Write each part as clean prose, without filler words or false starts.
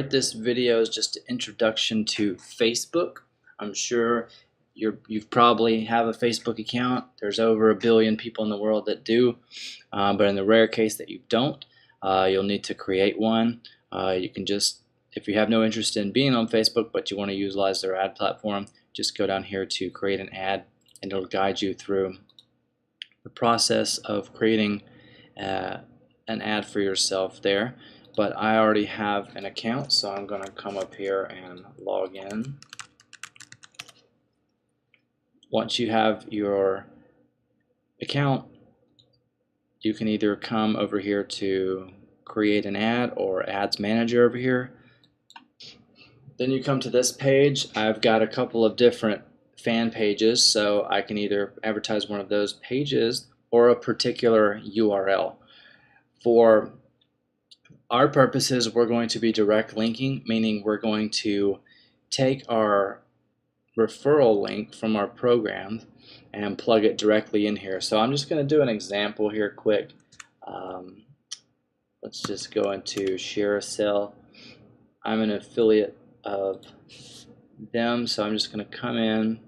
This video is just an introduction to Facebook. I'm sure you've probably have a Facebook account. There's over 1 billion people in the world that do, but in the rare case that you don't, you'll need to create one. You can just, if you have no interest in being on Facebook but you want to utilize their ad platform, just go down here to create an ad, and it'll guide you through the process of creating an ad for yourself there. But I already have an account, so I'm going to come up here and log in. Once you have your account, you can either come over here to create an ad or ads manager over here. Then you come to this page. I've got a couple of different fan pages, so I can either advertise one of those pages or a particular URL. For our purposes, we're going to be direct linking, meaning we're going to take our referral link from our program and plug it directly in here. So I'm just going to do an example here quick. Let's just go into share a sale. I'm an affiliate of them, so I'm just going to come in.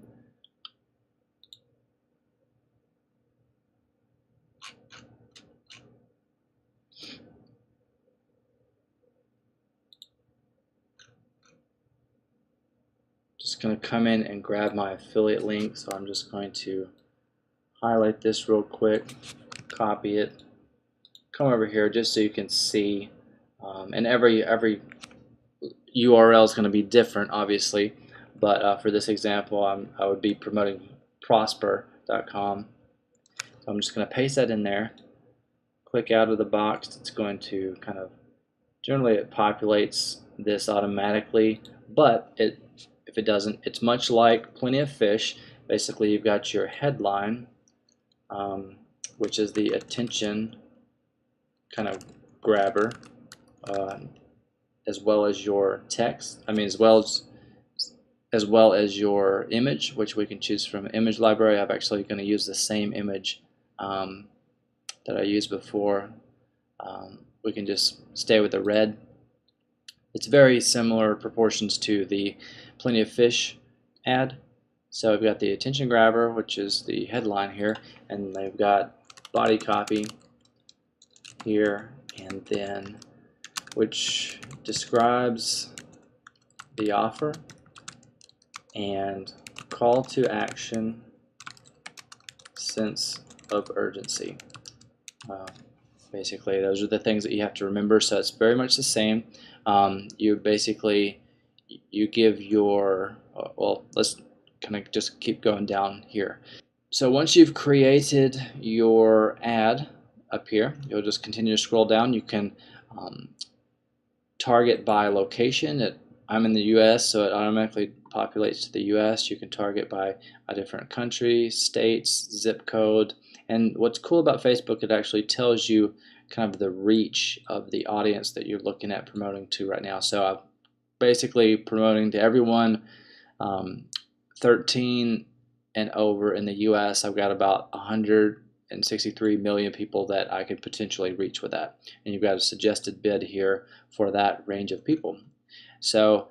Just going to come in and grab my affiliate link, so I'm just going to highlight this real quick, copy it, come over here just so you can see, and every URL is going to be different, obviously, but for this example, I would be promoting prosper.com. So I'm just going to paste that in there, click out of the box. It's going to kind of, generally it populates this automatically, but if it doesn't, it's much like Plenty of Fish. Basically, you've got your headline, which is the attention kind of grabber, as well as your text. As well as your image, which we can choose from image library. I'm actually going to use the same image that I used before. We can just stay with the red. It's very similar proportions to the Plenty of Fish ad. So I've got the attention grabber, which is the headline here, and they've got body copy here, and then which describes the offer and call to action, sense of urgency. Basically, those are the things that you have to remember. So it's very much the same. You give your, well, let's kind of just keep going down here. So once you've created your ad up here, you'll just continue to scroll down. You can target by location. I'm in the US, so it automatically populates to the US. You can target by a different country, states, zip code. And what's cool about Facebook, it actually tells you kind of the reach of the audience that you're looking at promoting to right now. So I'm basically promoting to everyone 13 and over in the US. I've got about 163 million people that I could potentially reach with that. And you've got a suggested bid here for that range of people. So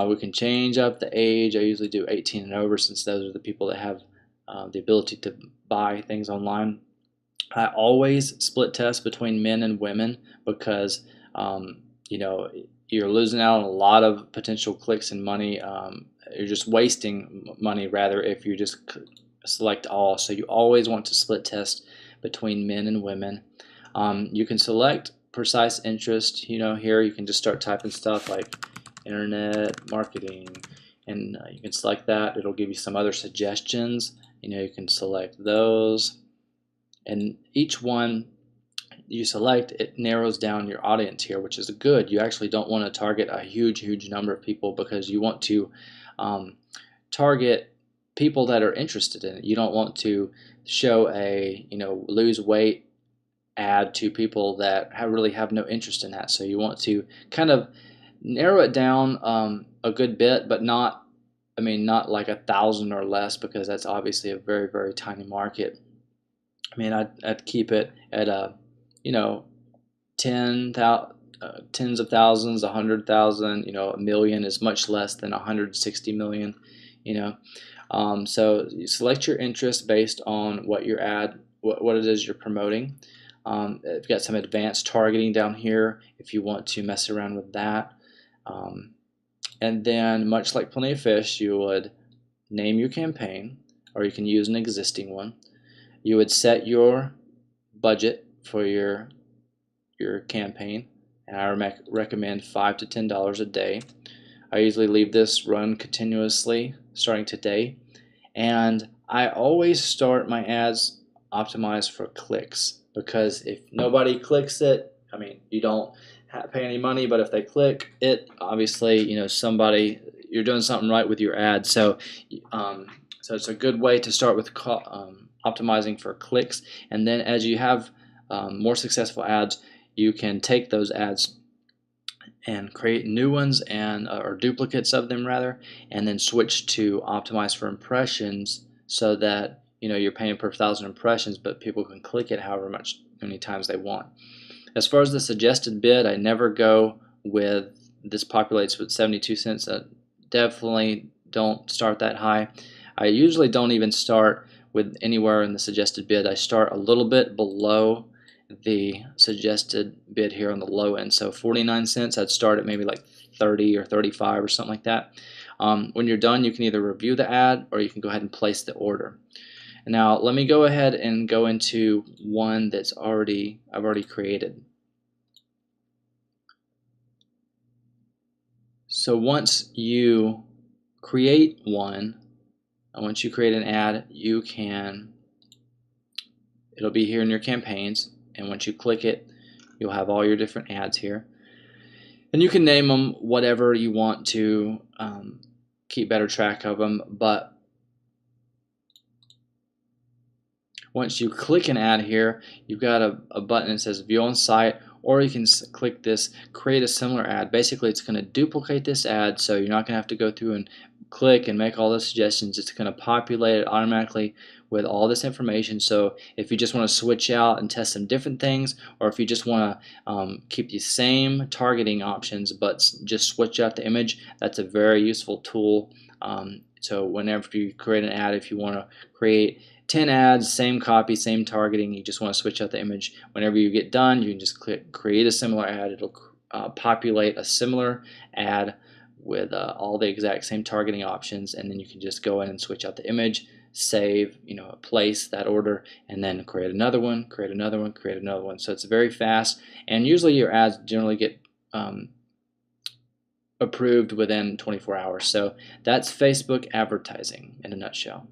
we can change up the age. I usually do 18 and over, since those are the people that have the ability to buy things online. I always split test between men and women because you're losing out on a lot of potential clicks and money. You're just wasting money rather if you just select all. So you always want to split test between men and women. You can select precise interest. Here you can just start typing stuff like internet marketing, and you can select that. It'll give you some other suggestions. You can select those, and each one you select, it narrows down your audience here, which is good. You actually don't want to target a huge number of people, because you want to target people that are interested in it. You don't want to show a lose weight ad to people that really have no interest in that. So you want to kind of narrow it down a good bit, but not like 1,000 or less, because that's obviously a very tiny market. I'd keep it at a 10,000, tens of thousands, 100,000, a million is much less than 160 million, you know. So you select your interest based on what your ad, what it is you're promoting. You've got some advanced targeting down here if you want to mess around with that. And then, much like Plenty of Fish, you would name your campaign, or you can use an existing one. You would set your budget for your campaign, and I recommend $5 to $10 a day. I usually leave this run continuously starting today, and I always start my ads optimized for clicks, because if nobody clicks it, I mean, you don't pay any money, but if they click it, obviously, somebody, you're doing something right with your ad. So it's a good way to start with optimizing for clicks, and then as you have more successful ads, you can take those ads and create new ones, and or duplicates of them rather, and then switch to optimize for impressions, so that you're paying per 1,000 impressions, but people can click it however many times they want. As far as the suggested bid, I never go with this populates with 72 cents. Definitely don't start that high. I usually don't even start with anywhere in the suggested bid. I start a little bit below the suggested bid here on the low end. So 49 cents, I'd start at maybe like 30 or 35 or something like that. When you're done, you can either review the ad, or you can go ahead and place the order. Now let me go ahead and go into one that's I've already created. So once you create one, once you create an ad, it'll be here in your campaigns, and once you click it, you'll have all your different ads here, and you can name them whatever you want to keep better track of them. But once you click an ad here, you've got a button that says view on site, or you can click this create a similar ad. Basically, it's going to duplicate this ad, so you're not going to have to go through and click and make all the suggestions. It's going to populate it automatically with all this information. So if you just want to switch out and test some different things, or if you just want to keep the same targeting options but just switch out the image, that's a very useful tool. So whenever you create an ad, if you want to create 10 ads, same copy, same targeting, you just want to switch out the image, whenever you get done, you can just click create a similar ad. It'll populate a similar ad with all the exact same targeting options, and then you can just go in and switch out the image, save, place that order, and then create another one, create another one, create another one. So it's very fast, and usually your ads generally get approved within 24 hours. So that's Facebook advertising in a nutshell.